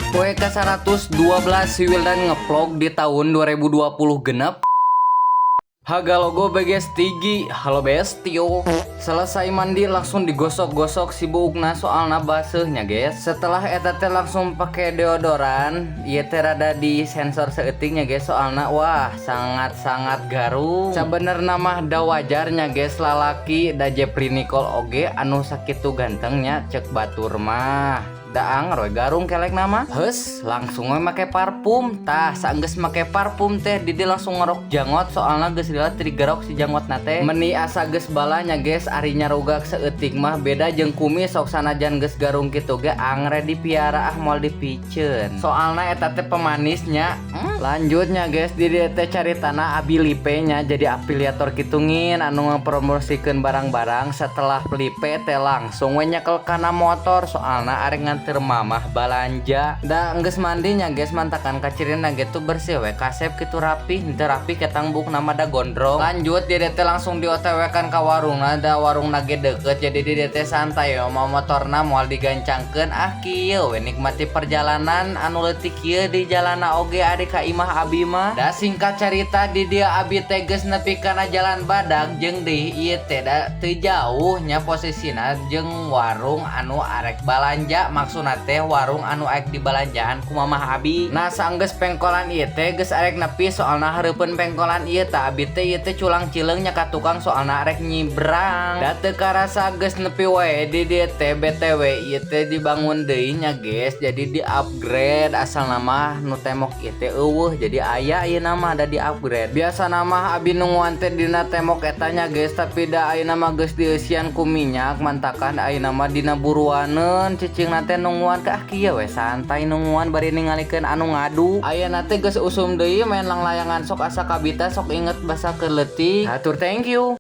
Poe ke 112 si Wildan ngevlog di tahun 2020 genep. Haga logo BGS Tigi, halo bestio. Selesai mandi langsung digosok-gosok si buukna soalna baseuhnya guys. Setelah eta teh langsung pakai deodoran, ieu teh rada di sensor seutiknya guys soalna wah sangat-sangat garu. Sabenerna mah da wajarnya guys lalaki da Jepri Nicole oge anu sakitu gantengnya cek batur mah. Daang roy garung kelek nama heus langsung we make parfum tah saenggeus make parfum teh Didi langsung ngerok jangot soalna geus lila trigerok si jangot nate meni asa geus balanya guys ari nyarugak seutik mah beda jeung kumis sok sanajan geus garung kitu ge angre dipiara moal dipiceun soalna eta teh pemanisnya lanjutnya guys Didi teh caritana Abi Lipe nya jadi afiliator kitungin anu ngapromosikeun barang-barang setelah Lipe teh langsung we nyekel kana motor soalna arek nganter mamah balanja da enggeus mandinya guys mantakan kacirina gitu bersih we kasep kitu rapih henteu rapih ketang buk nama da gondrong lanjut Didi teh langsung diotewekan ka warungna da warungna ge deukeut jadi Didi teh santai mau motorna moal digancangkeun kieu we nikmati perjalanan anu leutik kieu di jalana oge ari ka imah Abi mah da singkat cerita di dia Abi teh geus nepi kana jalan badak jeung deui ieu teh da teu jauh nya posisina jeung warung anu arek balanja maksudna teh warung anu aek di balanjaan ku mamah Abi. Nah saenggeus pengkolan ieu teh geus arek nepi soalna hareupeun pengkolan ieu teh Abi teh ieu teh culang cileung nya ka tukang soalna arek nyibrang. Da teu karasa geus nepi wae di dieu teh BTW ieu teh dibangun deui nya guys. Jadi di-upgrade asal nama nu temok ieu teh eueuh jadi aya ieu nama ada di-upgrade. Biasa nama Abi nungguan teh dina temok eta nya guys tapi da ayeuna mah geus dieusian ku minyak mantakan ayeuna mah dina buruaneun cicing teh nungguan ke kieu we santai nungguan bari ningalikeun anu ngadu ayeuna teh geus usum deui main lang layangan sok asa kabita sok inget basa keleutik hatur thank you.